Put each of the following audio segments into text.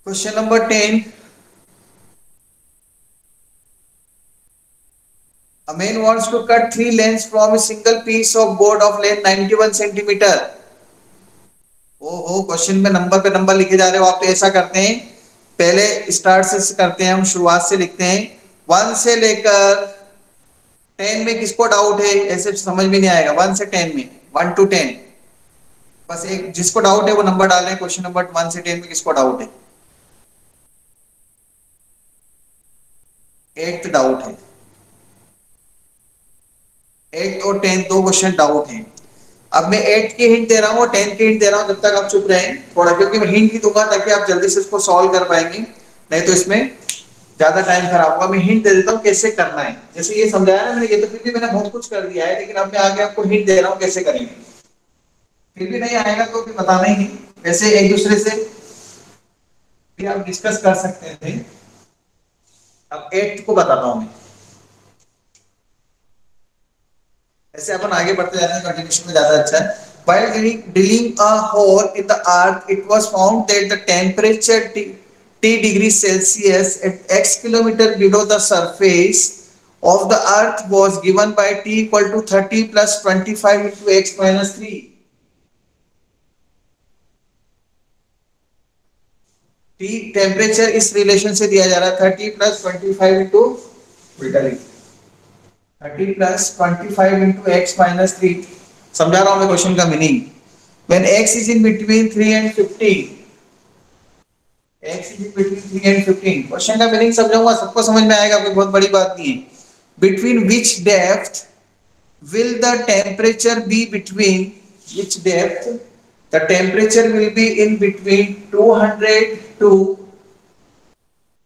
Question number 10. A man wants to cut three lengths from a single piece of board of length 91 centimeter. ओ question में number पे number लिखे जा रहे हो आप, तो ऐसा करते हैं, पहले स्टार्ट से करते हैं, हम शुरुआत से लिखते हैं। 1 से लेकर 10 में किसको डाउट है? ऐसे समझ में नहीं आएगा। 1 से 10 में, 1 to 10, बस एक जिसको डाउट है वो नंबर डाल रहे हैं। क्वेश्चन नंबर 1 से 10 में किसको डाउट है? 8th डाउट है। 8th और 10th दो क्वेश्चन डाउट है। अब मैं 8th की हिंट दे रहा हूँ और 10th की हिंट दे रहा हूँ, जब तक आप चुप रहें थोड़ा, क्योंकि मैं हिंट ही दूंगा ताकि आप जल्दी से इसको सॉल्व कर पाएंगे, नहीं तो इसमें ज्यादा टाइम खराब होगा। मैं हिंट दे देता हूँ कैसे करना है। जैसे ये समझाया ना मैंने, ये तो फिर भी मैंने बहुत कुछ कर दिया है, लेकिन अब मैं आगे आपको हिंट दे रहा हूँ कैसे करेंगे। फिर भी नहीं आएगा तो भी बताना ही नहीं, वैसे एक दूसरे से भी आप डिस्कस कर सकते थे। अब 8th को बताता हूँ मैं, ऐसे अपन आगे बढ़ते जाते हैं, कंटिन्यूशन में ज्यादा अच्छा है। While drilling a hole in the earth, it was found that the temperature T degrees Celsius at x kilometer below the surface of the earth was given by T equal to 30 plus 25 into x minus 3. T temperature इस relation से दिया जा रहा है, 30 plus 25 into, उल्टा लिख, 30 plus 25 into x minus 3। समझा रहा हूं मैं क्वेश्चन का meaning. When x is in between 3 and 15, x is in between 3 and 15, question का मीनिंग समझाऊंगा, सबको समझ में आएगा, कोई बहुत बड़ी बात नहीं है। Between which depth will the temperature be between, which depth the temperature will be in between 200 to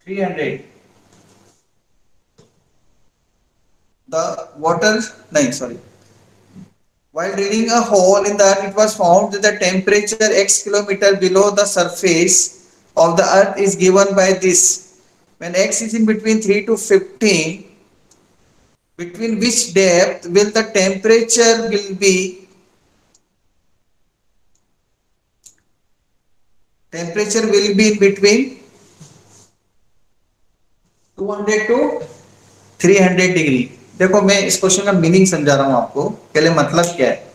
300? The water, नहीं sorry, while drilling a hole in the earth, it was found that the temperature x kilometer below the surface of the earth is given by this. When x is in between 3 to 15, between which depth will the temperature will be? Temperature will be in between 200 to 300 degree. देखो मैं इस question का meaning समझा रहा हूं आपको, पहले मतलब क्या है।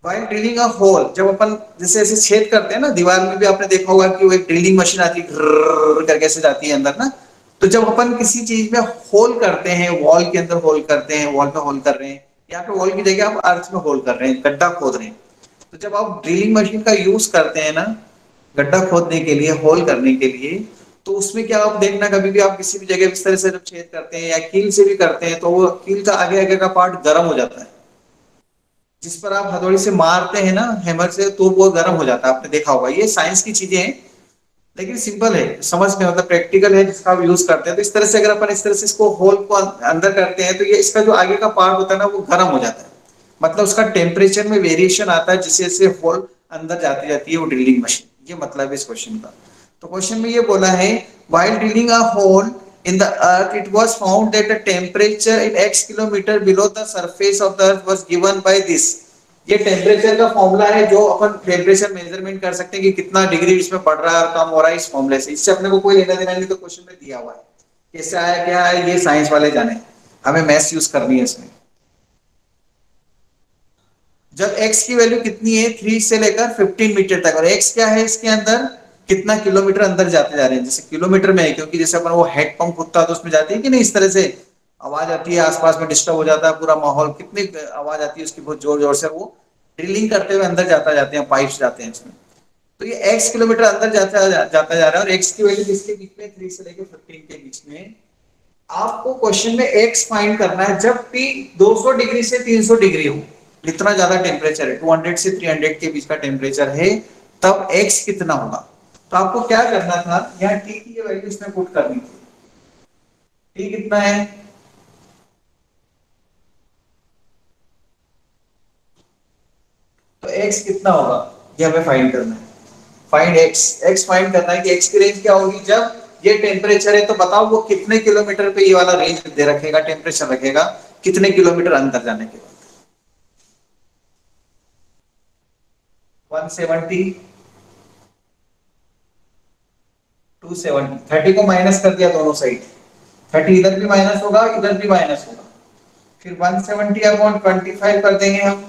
वाइल ड्रिलिंग अ होल, जब अपन जैसे ऐसे छेद करते हैं ना, दीवार में भी आपने देखा होगा कि वो एक ड्रिलिंग मशीन आती है, घर्र करके ऐसे जाती है अंदर ना। तो जब अपन किसी चीज में होल करते हैं, वॉल के अंदर होल करते हैं, वॉल में होल कर रहे हैं, यहाँ पे वॉल की जगह आप अर्थ में होल कर रहे हैं, गड्ढा खोद रहे हैं। तो जब आप ड्रिलिंग मशीन का यूज करते हैं ना, गड्ढा खोदने के लिए, होल करने के लिए, तो उसमें क्या आप देखना, कभी भी आप किसी भी जगह इस तरह से जब छेद करते हैं या कील से भी करते हैं, तो वो कील का आगे आगे का पार्ट गर्म हो जाता है। जिस पर आप हथौड़ी से मारते हैं ना, हैमर से, तो वो गर्म हो जाता है, आपने देखा होगा। ये साइंस की चीजें हैं, लेकिन सिंपल है समझ में, मतलब प्रैक्टिकल है, जिसका आप यूज करते हैं। तो इस तरह से अगर अपन इस तरह से इसको होल को अंदर करते हैं, तो ये इसका जो आगे का पार्ट होता है ना, वो गर्म हो जाता है, मतलब उसका टेम्परेचर में वेरिएशन आता है, जिससे से होल अंदर जाती जाती है वो ड्रिलिंग मशीन। ये मतलब है इस क्वेश्चन का। तो क्वेश्चन में ये बोला है, while drilling a hole in the earth, it was found that the temperature in x kilometer below the surface of the earth was given by this। ये टेम्परेचर का फॉर्मूला है, जो अपन टेम्परेचर मेजरमेंट कर सकते हैं कि कितना डिग्री इसमें बढ़ रहा है और कम हो रहा है, इस फॉर्मूले से। इससे अपने को कोई लेना देना नहीं, तो क्वेश्चन में दिया हुआ है। कैसे आया क्या है, ये साइंस वाले जाने, हमें मैथ्स यूज करनी है इसमें। जब x की वैल्यू कितनी है, 3 से लेकर 15 मीटर तक, और x क्या है इसके अंदर, कितना किलोमीटर अंदर जाते जा रहे हैं, जैसे किलोमीटर में है, क्योंकि जैसे अपन वो हेड पंप होता है तो उसमें जाती है कि नहीं, इस तरह से आवाज आती है, आसपास में डिस्टर्ब हो जाता है पूरा माहौल, कितनी आवाज आती है उसकी, बहुत जोर जोर से, वो ड्रिलिंग करते हुए अंदर जाता जाते हैं, पाइप्स जाते हैं इसमें। तो ये x किलोमीटर अंदर जाता जा रहा है, और x की वैल्यू किसके बीच में, 3 से लेकर 15 के बीच में। आपको क्वेश्चन में x फाइंड करना है जब t 200 डिग्री से 300 डिग्री हो, इतना ज्यादा टेम्परेचर है, 200 से 300 के बीच का टेम्परेचर है, तब x कितना होगा। तो आपको क्या करना था, यहाँ t की ये वैल्यू इसमें पुट करनी थी। t कितना है, तो x कितना होगा, ये हमें फाइंड करना है। फाइंड x फाइंड करना है कि x की रेंज क्या होगी जब ये टेम्परेचर है। तो बताओ वो कितने किलोमीटर पे ये वाला रेंज दे रखेगा, टेम्परेचर रखेगा, कितने किलोमीटर अंदर जाने के बाद। 170, 270, 30 को माइनस कर दिया दोनों साइड, 30 इधर भी माइनस होगा, इधर भी माइनस होगा, फिर 170 अपॉन 25 कर देंगे हम,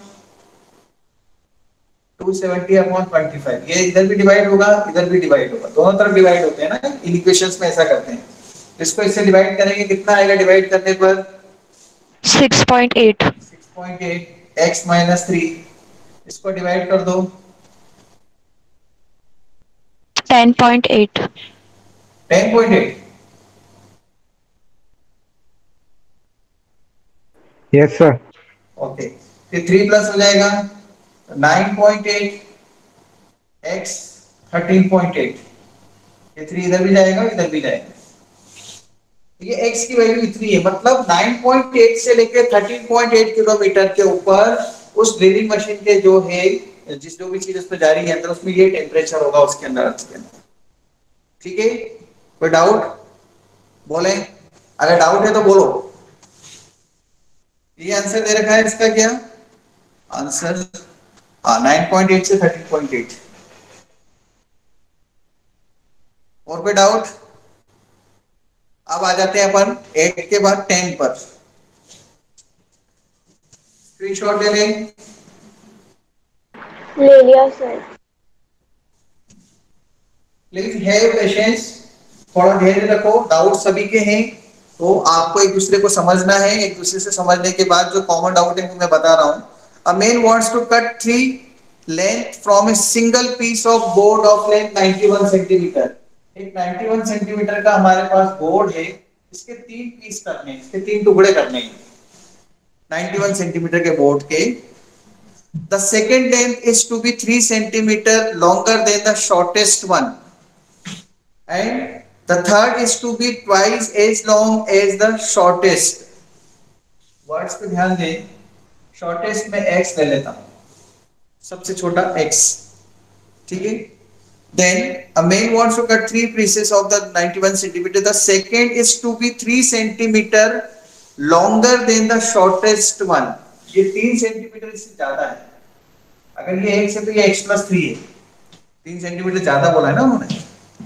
270 अपॉन 25, ये इधर भी डिवाइड होगा, इधर भी डिवाइड होगा, दोनों तरफ डिवाइड होते हैं ना, इन इक्वेशंस में ऐसा करते हैं। इसको इससे डिवाइड करेंगे, कितना आएगा डिवाइड करने पर? 6.8। 6.8 x माइनस 3, इसको डिवाइड कर दो, 10.8। 10.8। Yes sir. ओके, फिर 3 प्लस हो जाएगा 9.8 x 13.8, ये 3 इधर भी जाएगा, इधर भी जाएगा, ये x की वैल्यू इतनी है, मतलब 9.8 से लेके 13.8 किलोमीटर के ऊपर उस ड्रिलिंग मशीन के जो है, जिस जो भी चीज उस पर जा रही है अंदर, उसमें ये टेम्परेचर होगा उसके अंदर, उसके अंदर। ठीक है, कोई डाउट बोले? अगर डाउट है तो बोलो। ये आंसर दे रखा है इसका, क्या आंसर? 9.8 से 13.8। और कोई डाउट? अब आ जाते हैं अपन 8 के बाद 10 पर, स्क्रीनशॉट ले लें। ले लिया सर। प्लीज हैव पेशेंस, थोड़ा धैर्य रखो, डाउट सभी के हैं, तो आपको एक दूसरे को समझना है, एक दूसरे से समझने के बाद जो कॉमन डाउट है मैं बता रहा हूं। A man wants to cut 3 length from a single piece of board of length 91 centimetre. एक 91 सेंटीमीटर का हमारे पास बोर्ड है, इसके 3 पीस करने हैं, इसके 3 टुकड़े करने हैं 91 सेंटीमीटर के बोर्ड के। The second length is to be 3 centimeter longer than the shortest one, and the third is to be twice as long as the shortest. Words पे ध्यान दें, शॉर्टेस्ट में x ले लेता हूं, सबसे छोटा x, ठीक है। Then a man wants to cut 3 pieces of the 91 centimeter. The second is to be 3 centimeter longer than the shortest one. ये 3 सेंटीमीटर से ज्यादा है, अगर ये x है तो ये x प्लस 3 है, 3 सेंटीमीटर ज्यादा बोला है ना उन्होंने,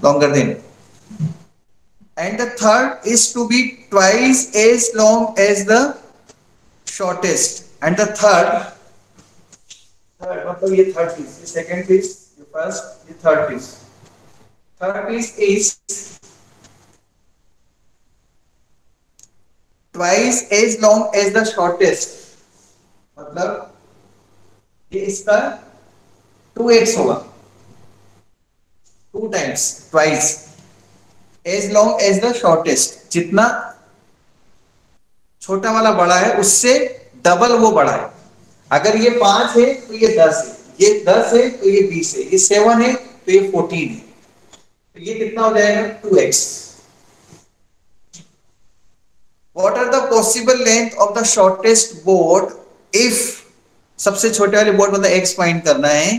longer than. And the third is to be twice as long as the shortest. And the third मतलब ये third piece, ये second piece, ये first, ये third piece. Third piece is twice as long as the shortest. मतलब ये इसका 2x होगा, 2 times, twice as long as the shortest, जितना छोटा वाला बड़ा है उससे डबल वो बड़ा है। अगर ये 5 है तो ये 10 है, ये 10 है तो ये 20 है, ये 7 है तो ये 14 है, तो ये कितना हो जाएगा? 2x. What are the possible length of the shortest board if, सबसे छोटे वाले बोर्ड मतलब x फाइंड करना है,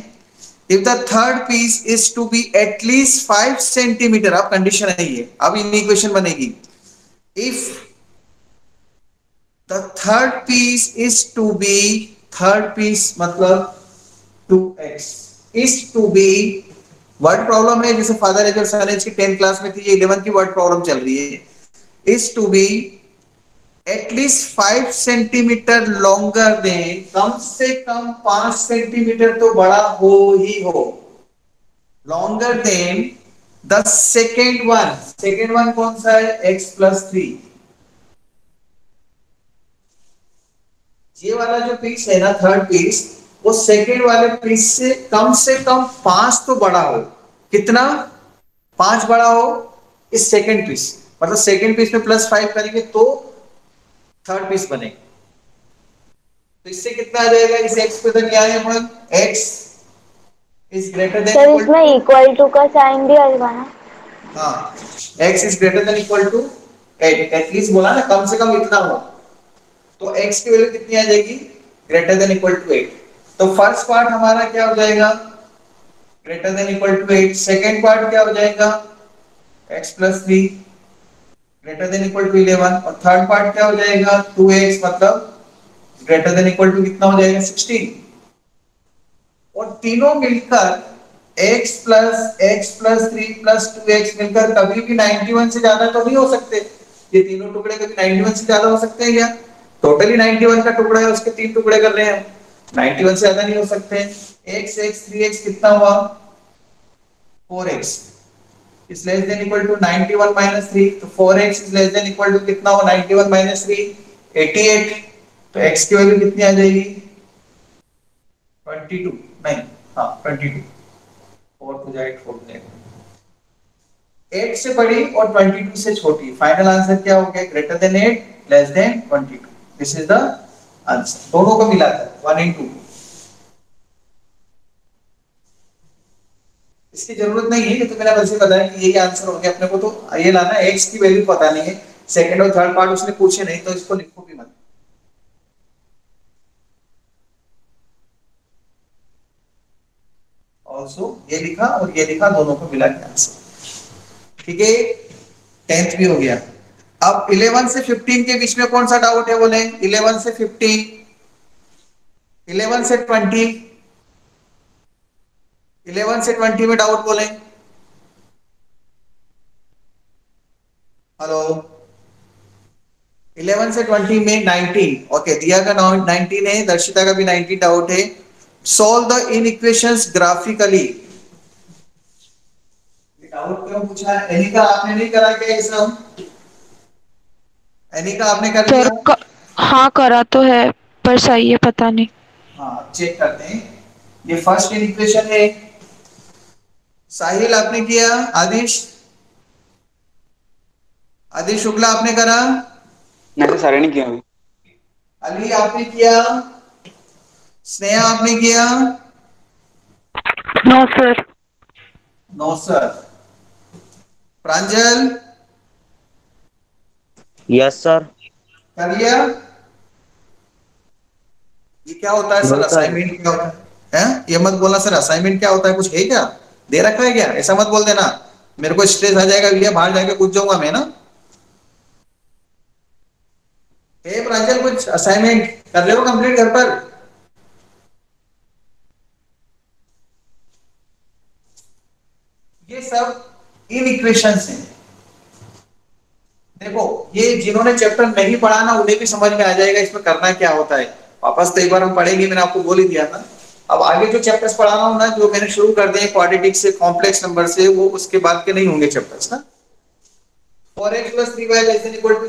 if the third piece is to be at least 5 centimeter, अब कंडीशन है ये, अब इन इक्वेशन बनेगी, if the third piece is to be, third piece मतलब 2x is to be, word problem है, जैसे फादर एज और सन एज की 10th क्लास में थी, ये 11th की वर्ड प्रॉब्लम चल रही है, is to be at least 5 centimetre longer than, कम से कम 5 सेंटीमीटर तो बड़ा हो ही हो, longer than the second one. second one कौन सा है? x plus 3. ये वाला जो पीस है ना, थर्ड पीस, वो सेकेंड वाले पीस से कम 5 तो बड़ा हो, कितना? 5 बड़ा हो इस सेकेंड पीस, मतलब सेकेंड पीस में प्लस 5 करेंगे तो थर्ड पीस बनेगा, तो इससे कितना आ जाएगा? इस x पे तो क्या है अपन, x is greater than, sir इसमें इक्वल टू का साइन भी आएगा ना? हाँ, x is greater than equal to 8, at least बोला ना, कम से कम इतना हो, तो x की वैल्यू कितनी आ जाएगी? Greater than equal to 8. तो फर्स्ट पार्ट हमारा क्या हो जाएगा? Greater than equal to 8. Second part क्या हो जाएगा? x plus 3 greater than equal to 11. और थर्ड पार्ट क्या हो जाएगा? 2x मतलब ग्रेटर देन इक्वल टू कितना हो जाएगा? 16. और तीनों मिलकर x+3+2x मिलकर कभी भी 91 से ज्यादा तो नहीं हो सकते। ये तीनों टुकड़े कभी 91 से ज्यादा हो सकते हैं क्या? टोटली 91 का टुकड़ा है, उसके 3 टुकड़े कर रहे हैं, 91 से ज्यादा नहीं हो सकते। x 3x कितना हुआ? 4x is less than equal to 91 minus 3, तो 4x is less than equal to कितना हुआ? 91 minus 3 88, तो x की वैल्यू कितनी आ जाएगी? 22, नहीं, हाँ 22, 4 to 8 4 to 8 से बड़ी और 22 से छोटी। फाइनल आंसर क्या हो गया? Greater than 8 less than 22। This is the answer, दोनों को मिलाकर 1 into 2। इसकी जरूरत नहीं है, ये तो मैंने वैसे बताया कि यही आंसर हो गया। अपने को तो ये लाना है, x की वैल्यू पता नहीं है, सेकंड और थर्ड पार्ट उसने पूछे नहीं, तो इसको लिखो भी मत। ऑल्सो ये लिखा और ये लिखा, दोनों को मिला के आंसर। ठीक है, 10th भी हो गया। अब 11 से 15 के बीच में कौन सा डाउट है बोले? 11 से 15, 11 से 20, 11 से 20 में डाउट बोले। हेलो, 11 से 20 में 19, ओके दिया का 19 है, दर्शिता का भी 19 डाउट है। Solve the inequations graphically. Doubt क्यों पूछा है? एनिका आपने नहीं करा क्या ये सब? एनिका आपने कर सर लिया? हाँ करा तो है, पर सही है पता नहीं। हाँ चेक करते हैं। ये फर्स्ट इक्वेशन है। साहिल आपने किया? आदिश, आदिश शुक्ला आपने करा? नहीं तो सारे ने किया अभी। अली आपने किया? स्नेहा आपने किया? No sir. No sir. Pranjal? Yes sir. कर लिया? ये क्या होता है सर? No sir. असाइनमेंट क्या होता है? हैं? ये मत बोलना सर असाइनमेंट क्या होता है, कुछ है क्या? दे रखा है क्या? ऐसा मत बोल देना, मेरे को स्ट्रेस आ जाएगा भैया, बाहर जाके कूद जाऊंगा मैं ना। हे प्रांजल, कुछ असाइनमेंट कर रहे हो कंप्लीट घर पर? ये सब इन इक्वेशंस हैं। देखो ये जिन्होंने चैप्टर नहीं पढ़ा ना, उन्हें भी समझ में आ जाएगा इसमें करना क्या होता है। वापस तो एक बार हम पढ़ेंगे, मैंने आपको बोल ही दिया था। अब आगे जो चैप्टर्स पढ़ाना हो ना, जो मैंने शुरू कर दिए क्वाड्रेटिक से, कॉम्प्लेक्स नंबर से, वो उसके बाद के नहीं होंगे चैप्टर्स ना। 4x + 3y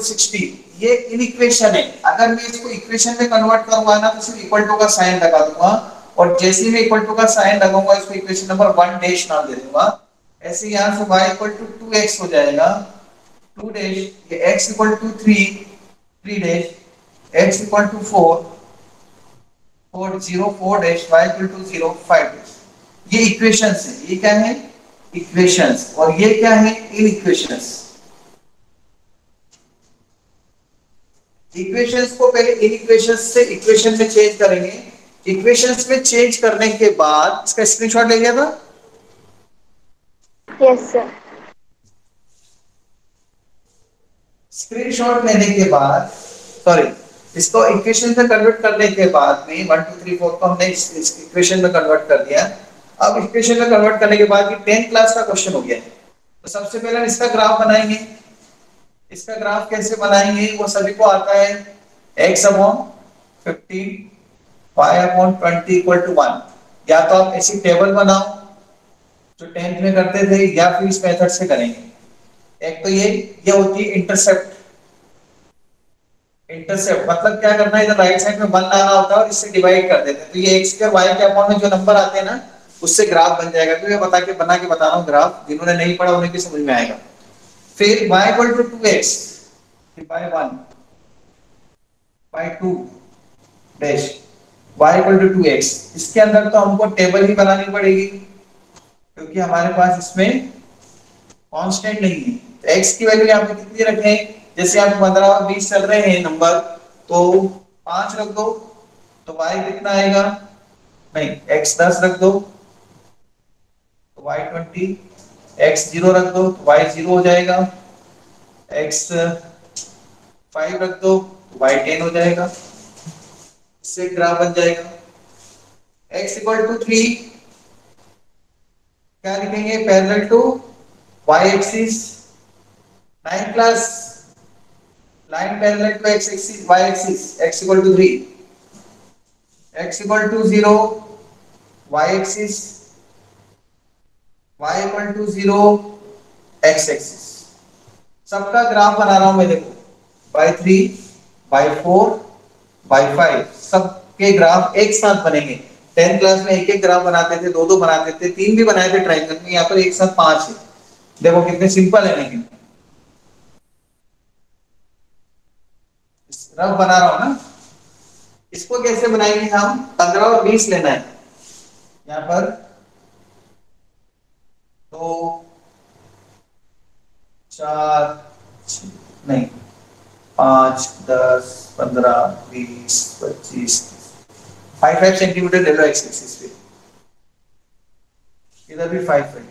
= 60, ये इन इक्वेशन है। अगर मैं इसको इक्वेशन में कन्वर्ट करूंगा ना, तो सिर्फ इक्वल टू का साइन लगा दूंगा, और जैसे ही मैं इक्वल टू का साइन लगाऊंगा, इसको इक्वेशन नंबर 1 डैश नाम दे दूंगा। ऐसे यहां से y = 2x हो जाएगा, 2 डैश, ये x = 3, 3 dash, x = 4, 4 0 4 dash, y = 0 5 dash. ये इक्वेशंस है। ये क्या है? इक्वेशंस। और ये क्या है? इन इक्वेशंस। इक्वेशंस को पहले इन इक्वेशंस से इक्वेशन में चेंज करेंगे। इक्वेशंस में चेंज करने के बाद इसका स्क्रीनशॉट ले लिया था? Yes sir. स्क्रीनशॉट लेने के बाद, सॉरी, इसको इक्वेशन में कन्वर्ट करने के बाद में 1 2 3 4 को हमने इस इक्वेशन में कन्वर्ट कर दिया। अब इक्वेशन में कन्वर्ट करने के बाद ये 10th क्लास का क्वेश्चन हो गया। तो सबसे पहले हम इसका ग्राफ बनाएंगे। इसका ग्राफ कैसे बनाएंगे? वो सभी को आता है, x/50 y/20 = 1। या तो आप ऐसी टेबल बनाओ जो 10th में करते थे, या फिर इस मेथड से करेंगे। एक तो ये होती है इंटरसेप्ट। इंटरसेप्ट मतलब क्या करना है, इधर राइट साइड में 1 लाना होता है और इससे डिवाइड कर देते हैं, तो ये x² y के अपॉन में जो नंबर आते हैं ना, उससे ग्राफ बन जाएगा। तो ये बना के बता रहा हूँ ग्राफ, जिन्होंने नहीं पढ़ा उन्हें भी समझ में आएगा। फिर y = 2x by 1 by 2 dash, y = 2x। इसके अंदर तो हमको टेबल ही बनानी पड़ेगी, क्योंकि हमारे पास इसमें कांस्टेंट नहीं है। तो x की वैल्यू यहाँ पे कितनी रखें? जैसे आप 15 और 20 चल रहे हैं नंबर, तो 5 रख दो, तो y कितना आएगा? नहीं, x 10 रख दो तो y 20, x 0 रख दो तो y 0 हो जाएगा, x 5 रख दो तो y 10 हो जाएगा। इससे ग्राफ बन जाएगा। x = 3, क्या लिखेंगे? Parallel to Y axis, 9 class, line parallel to X axis, Y axis, x equal to 3, x equal to 0, Y axis, y equal to 0, x axis. सबका ग्राफ बना रहा हूं मैं, देखो बाई 3, बाई 4, बाई 5, सबके ग्राफ एक साथ बनेंगे। 10th क्लास में एक एक ग्राफ बनाते थे, दो दो बनाते थे, तीन भी बनाए थे ट्रायंगल में, यहाँ पर एक साथ 5 है। देखो कितने सिंपल है, लेकिन रफ बना रहा हूं ना। इसको कैसे बनाएंगे हम? 15 और 20 लेना है यहाँ पर, तो 4 नहीं 5 10 15 20 25 5 सेंटीमीटर ले लो एक्स एक्सिस पे, इधर भी 5 है।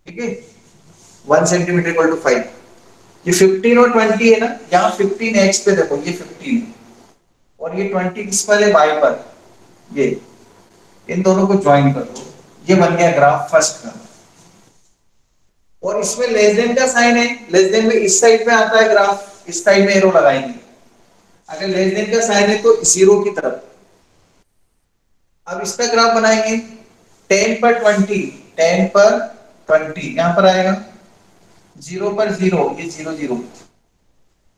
ठीक है, 1 सेंटीमीटर इक्वल टू 5। ये 15 और 20 है ना, यहाँ 15 एक्स पे, देखो ये 15 और ये 20 किस पर है? वाई पर। ये इन दोनों को ज्वाइन कर दो, ये बन गया ग्राफ फर्स्ट का। और इसमें लेस देन का साइन है, लेस देन में इस साइड में आता है ग्राफ, इस साइड में एरो लगाएंगे। अगर लेस देन का साइन है तो 0 की तरफ। अब इसका ग्राफ बनाएंगे, 10 पर 20, 10 पर 20 यहां पर आएगा, 0 पर 0, ये 0 0,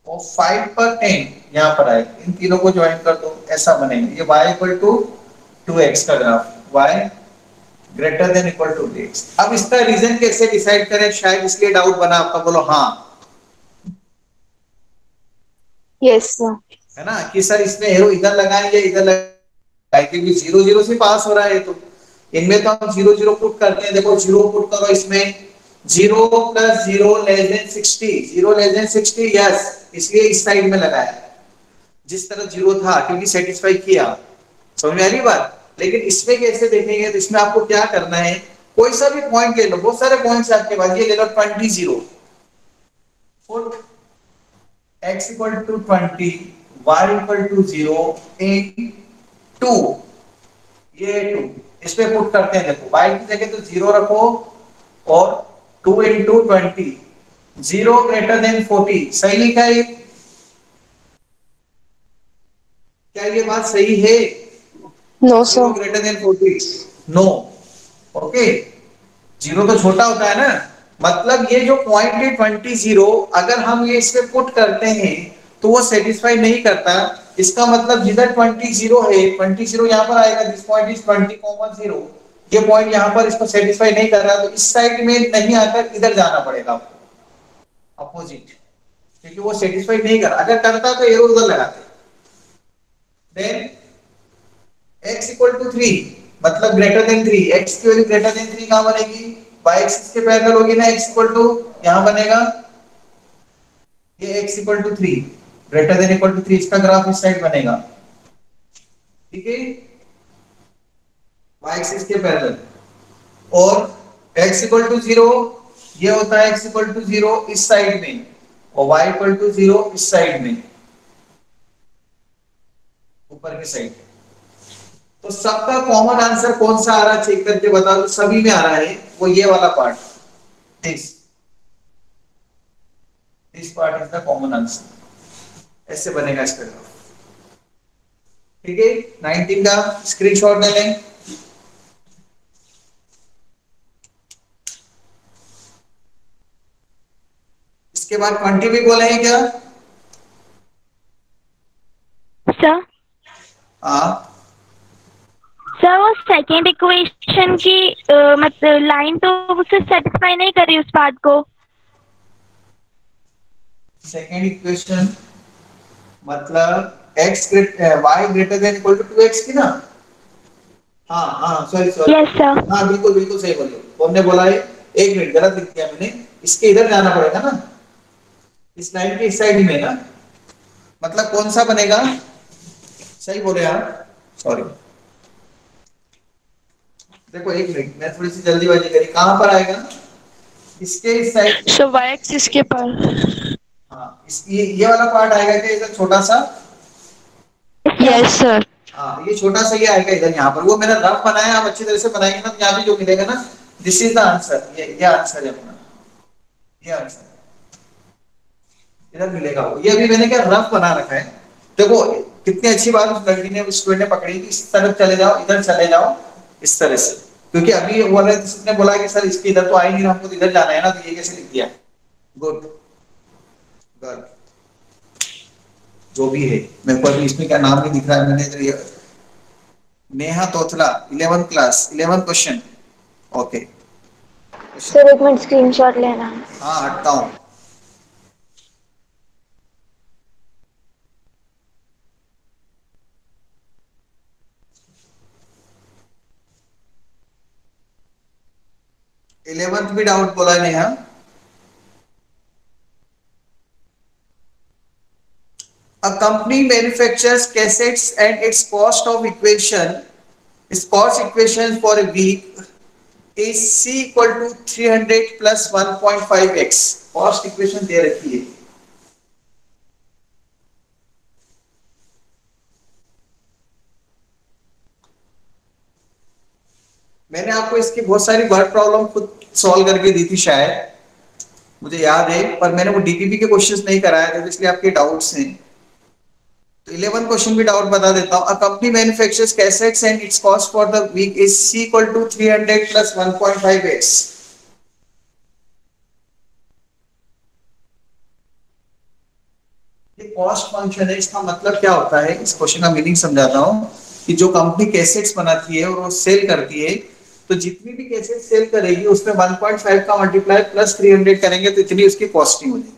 और 5 पर 10 यहां पर आएगा। इन तीनों को ज्वाइन कर दो, ऐसा बनेगा। ये y इक्वल टू 2x का graph, y greater than equal to x। अब इसका रीजन कैसे डिसाइड करें? शायद इसलिए डाउट बना आपका, बोलो हाँ। Yes sir. है ना कि सर इसमें एरो इधर लगाएंगे, इधर लगाएंगे, क्योंकि 0 0 से पास हो रहा है, तो इनमें तो हम 0 0 पुट करते हैं। देखो 0 पुट करो इसमें, 0 plus 0 less than 60, 0 less than 60, yes, इसलिए इस साइड में लगाया जिस तरह 0 था, क्योंकि सेटिस्फाई किया। समझ में आ रही बात? लेकिन इसमें कैसे देखेंगे? तो इसमें आपको क्या करना है, कोई सा भी पॉइंट ले लो, बहुत सारे पॉइंट्स आपके पास, ये ले लो 20 0, put x equal to 20, y equal to 0 in 2, ये 2 इस पे पुट करते हैं। देखो y की जगह तो 0 रखो और 2 इंटू 20, 0 ग्रेटर देन 40, सही लिखा है? क्या ये बात सही है? No 0 sir. Greater than 40, no. Okay, 0 तो छोटा होता है ना, मतलब ये जो पॉइंट है 20 0, अगर हम ये इसमें पुट करते हैं तो वो सेटिस्फाई नहीं करता। इसका मतलब जिधर 20 0 है, 20 0 यहाँ पर आएगा, दिस पॉइंट इज 20, 0, ये पॉइंट यहाँ पर इसको सेटिस्फाई नहीं कर रहा, तो इस साइड में नहीं आकर इधर जाना पड़ेगा आपको, अपोजिट, क्योंकि वो सेटिस्फाई नहीं कर। अगर करता तो एरो उधर लगाते। देन x इक्वल टू 3, मतलब ग्रेटर देन 3, x की वैल्यू ग्रेटर देन 3 कहां बनेगी? y एक्सिस के पैरेलल होगी ना, x इक्वल टू यहां बनेगा, ये x equal to 3 greater than equal to 3, इसका ग्राफ इस साइड बनेगा। ठीक है, y एक्सिस के पैरेलल। और x इक्वल टू 0 ये होता है x इक्वल टू 0 इस साइड में, और y इक्वल टू 0 इस साइड में, ऊपर की साइड। तो सबका कॉमन आंसर कौन सा आ रहा है चेक करके बता दो। सभी में आ रहा है वो ये वाला part, this part is the common answer. ऐसे बनेगा इसका ग्राफ। ठीक है, 19 का स्क्रीनशॉट ले लें। इसके बाद 20 भी बोले हैं क्या? सर हाँ, सर वो सेकेंड इक्वेशन की मतलब लाइन तो उससे सेटिस्फाई नहीं कर रही उस पार्ट को। सेकेंड इक्वेशन मतलब y greater than equal to 2x की ना। हाँ हाँ, सॉरी सॉरी, यस सर। हाँ बिल्कुल बिल्कुल सही बोले। तो हमने बोला है, एक मिनट गलत लिख दिया मैंने, इसके इधर जाना पड़ेगा ना, इस लाइन के इस साइड में ना, मतलब कौन सा बनेगा? सही बोले आप, सॉरी। देखो एक मिनट, मैं थोड़ी सी जल्दीबाजी करी, कहां पर आएगा? इसके इस साइड, सो y एक्सिस के पर। हाँ ये वाला पार्ट आएगा क्या इधर छोटा सा? Yes sir. हाँ, ये छोटा सा ये आएगा इधर यहाँ पर, वो मैंने रफ बनाया, आप अच्छी तरह से बनाएंगे ना तो यहाँ भी जो मिलेगा ना, दिस इज द आंसर, ये आंसर है अपना, ये आंसर इधर मिलेगा। ये अभी मैंने क्या रफ बना रखा है। देखो कितनी अच्छी बात उस लड़की ने, उस स्टूडेंट ने पकड़ी कि इस तरफ चले जाओ, इधर चले जाओ, इस तरह से, क्योंकि अभी वो वाला जिसने बोला कि सर इसके इधर तो आ ही नहीं रहा, हमको तो इधर जाना है ना, तो ये कैसे लिख दिया। गुड गुड, जो भी है, मेरे को अभी इसमें क्या नाम नहीं दिख रहा है, मैंने तो ये नेहा तोतला 11th class 11th question. Okay sir एक मिनट स्क्रीनशॉट लेना है। हाँ हटता हूँ। इलेवंथ भी डाउट बोला है Neha. A company manufactures cassettes and its cost of equation, its cost equation for a week is C equal to 300 plus 1.5x। cost equation दे रखी है। मैंने आपको इसकी बहुत सारी वर्ड प्रॉब्लम खुद सॉल्व करके दी थी शायद, मुझे याद है, पर मैंने वो डीपीपी के क्वेश्चंस नहीं कराए थे, इसलिए आपके डाउट्स हैं। तो 11 क्वेश्चन भी डाउट बता देता हूं। A company manufactures cassettes and its cost for the week is C equal to 300 plus 1.5x। ये कॉस्ट फंक्शन है, इसका मतलब क्या होता है, इस क्वेश्चन का मीनिंग समझाता हूं कि जो कंपनी कैसेट्स बनाती है और वो सेल करती है, तो जितनी भी कैसेट सेल करेगी उसमें 1.5 का मल्टीप्लाई प्लस 300 करेंगे तो इतनी उसकी कॉस्टिंग हो जाएगी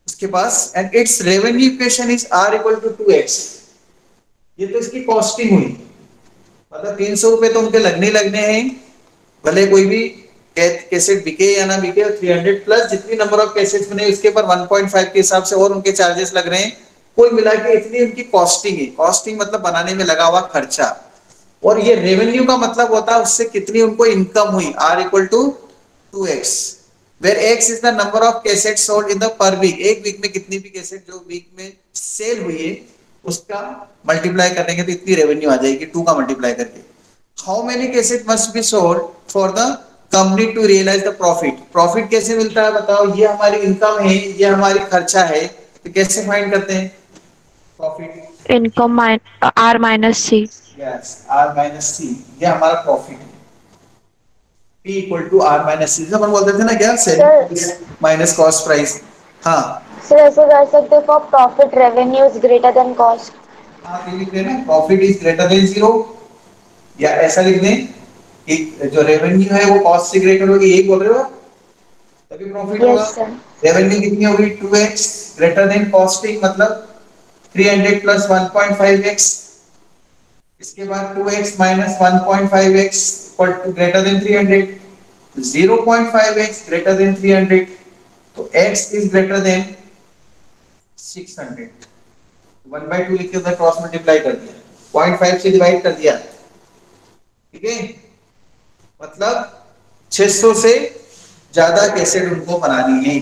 उसके पास। And its revenue equation is R equal to 2x। ये तो इसकी कॉस्टिंग हुई, मतलब 300 रुपए तो उनके लगने हैं, भले कोई भी कैसेट बिके या ना बिके, 300 प्लस जितनी नंबर ऑफ कैसेट्स बने उसके पर 1.5 के हिसाब से और उनके चार्जेस लग रहे हैं, कुल मिला के इतनी उनकी कॉस्टिंग है। कॉस्टिंग मतलब बनाने में लगा हुआ खर्चा, और ये रेवेन्यू का मतलब होता है उससे कितनी उनको इनकम हुई, R equal to 2x, where x is the number of cassettes sold in the per week। एक वीक में कितनी भी कैसेट जो वीक में सेल हुई है उसका मल्टीप्लाई करेंगे तो इतनी रेवेन्यू आ जाएगी 2 का मल्टीप्लाई करके। How many cassette must be sold for the company to realize the profit. Profit कैसे मिलता है बताओ, ये हमारी इनकम है, ये हमारी खर्चा है, तो कैसे फाइंड करते हैं profit. Income R minus C। Yes R minus C, ये हमारा प्रॉफिट है। P equal to R minus C, अपन बोलते थे ना क्या, सेल माइनस कॉस्ट प्राइस। हाँ सर ऐसे कर सकते for profit revenue is greater than cost. हाँ ये लिख देना प्रॉफिट इज ग्रेटर देन 0, या ऐसा लिख दें कि जो रेवेन्यू है वो कॉस्ट से ग्रेटर होगी, यही बोल रहे हो तभी प्रॉफिट होगा। Yes sir. रेवेन्यू कितनी होगी 2x ग्रेटर देन कॉस्टिंग, मतलब 300 प्लस 1.5x, इसके बाद 2x minus 1.5x equal to greater than 300, 0.5x greater than 300, तो x इज ग्रेटर देन 600। 1/2 लिख के उधर क्रॉस मल्टीप्लाई कर दिया, 0.5 से डिवाइड कर दिया, ठीक है, मतलब 600 से ज्यादा कैसेट उनको बनानी है,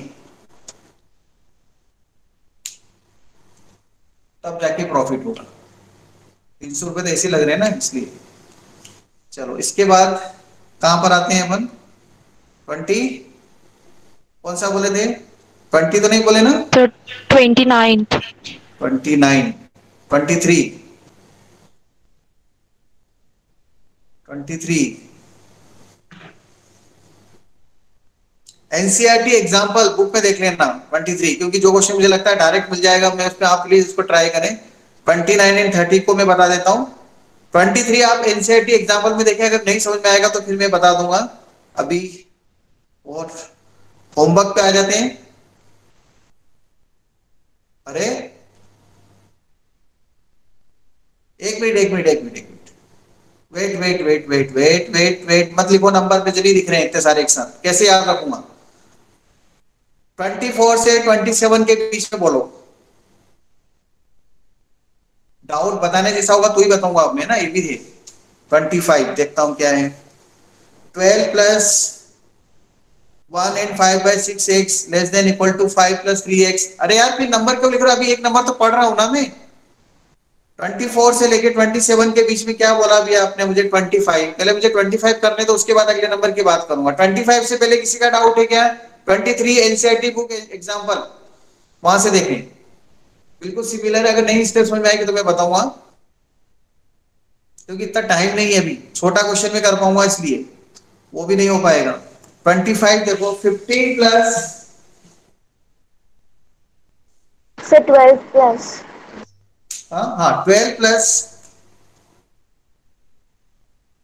तब जाके प्रॉफिट होगा। 300 रुपए तो ऐसे लग रहे हैं ना, इसलिए। चलो इसके बाद कहां पर आते हैं अपन, 20 कौन सा बोले थे, 20 तो नहीं बोले ना, तो 29। 29 23 23 एनसीईआरटी एग्जांपल बुक में देख लेना 23, क्योंकि जो क्वेश्चन मुझे लगता है डायरेक्ट मिल जाएगा, मैं उसमें आप प्लीज इसको ट्राई करें। 29 एंड 30 को मैं बता देता हूं, 23 आप एनसीईआरटी एग्जांपल में देखें, अगर नहीं समझ में आएगा तो फिर मैं बता दूंगा अभी। और होमवर्क पे आ जाते हैं। अरे एक मिनट वेट मत लिखो, नंबर पे चलिए दिख रहे हैं इतने सारे एक साथ, कैसे याद रखूंगा। 24 से 27 के बीच में बोलो, डाउट बताने जैसा होगा तो ही बताऊंगा अब मैं ना, ये भी है। 25 देखता हूं क्या है, 12 plus 1 and 5/6x less than equal to 5 plus 3x। अरे यार फिर नंबर क्यों लिख रहा, अभी एक नंबर तो पढ़ रहा हूं ना मैं, 24 से लेके 27 के बीच में क्या बोला अभी आपने मुझे? 25। पहले मुझे 25 करने तो उसके बाद अगले नंबर की बात करूंगा। 25 से पहले किसी का डाउट है क्या? 23 एनसीईआरटी बुक एग्जांपल, वहां से देखें, बिल्कुल सिमिलर है। अगर नहीं स्टेप समझ में आएगी तो मैं बताऊंगा, क्योंकि इतना टाइम नहीं है अभी, छोटा क्वेश्चन में कर पाऊंगा इसलिए, वो भी नहीं हो पाएगा। 25 देखो, 15 प्लस, Sir, 12 plus. हाँ 12 प्लस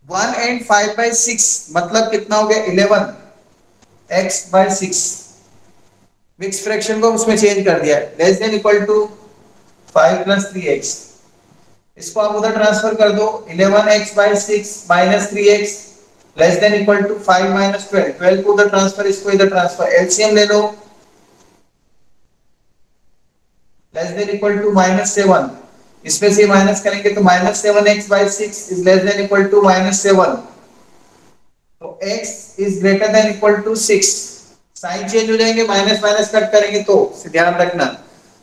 1 एंड 5/6 मतलब कितना हो गया? 11x/6। मिक्स फ्रैक्शन को उसमें चेंज कर दिया, less than equal to 5 plus 3x। इसको आप उधर ट्रांसफर कर दो, 11x/6 minus 3x less than equal to 5 minus 12। 12 को उधर ट्रांसफर, इसको इधर ट्रांसफर, एलसीएम ले लो, लेस देन इक्वल टू -7। इसमें से माइनस करेंगे तो -7x/6 is less than equal to -7। तो x is greater than equal to 6। Sign change हो जाएंगे, माइनस माइनस कट करेंगे तो ध्यान रखना।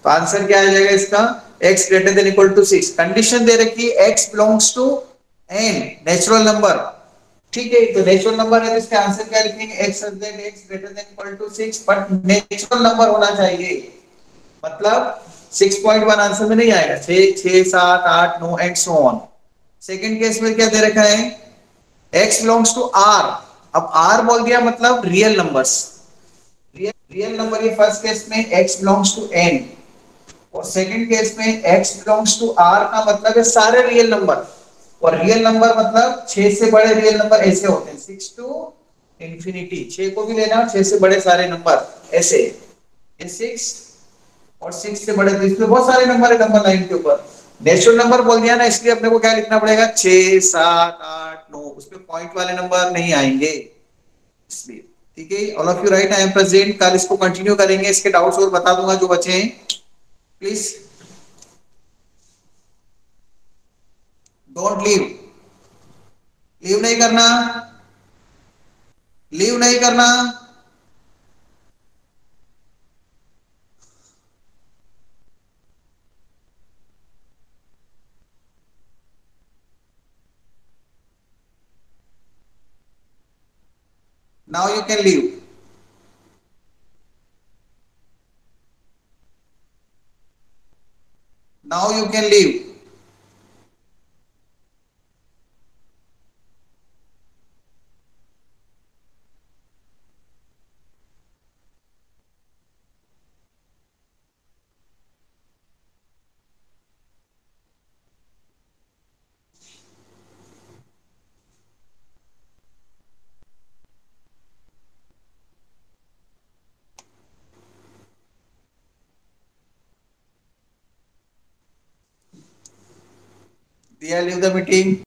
तो आंसर क्या आ जाएगा इसका? x greater than equal to 6। Condition दे रखी है x belongs to n, natural number. ठीक है, तो नेचुरल नंबर है तो इसका आंसर क्या लिखेंगे? x greater than equal to 6, but natural number होना चाहिए। मतलब 6.1 आंसर में नहीं आएगा, 6, 6, 7, 8, 9 and so on. Second case में क्या दे रखा है? x belongs to r। अब r बोल दिया मतलब रियल नंबर्स, रियल नंबर। ये फर्स्ट केस में x बिलोंग्स टू n, और सेकंड केस में x बिलोंग्स टू r का मतलब है सारे रियल नंबर। और रियल नंबर मतलब 6 से बड़े रियल नंबर ऐसे होते हैं, 6 टू इंफिनिटी। 6 को भी लेना, 6 से बड़े सारे नंबर ऐसे, ये 6 और 6 से बड़े, तो इसमें बहुत सारे नंबर है नंबर लाइन के ऊपर। नेचुरल नंबर बोल दिया ना, इसलिए अपने को क्या लिखना पड़ेगा? 6, 7, 8, 9, उसमें पॉइंट वाले नंबर नहीं आएंगे इसलिए। ठीक है, all of you right, I am present. कल इसको कंटिन्यू करेंगे, इसके डाउट्स और बता दूंगा जो बचे हैं। प्लीज डोंट लीव, लीव नहीं करना, लीव नहीं करना। Now you can leave, now you can leave. दिया, लीव द मीटिंग।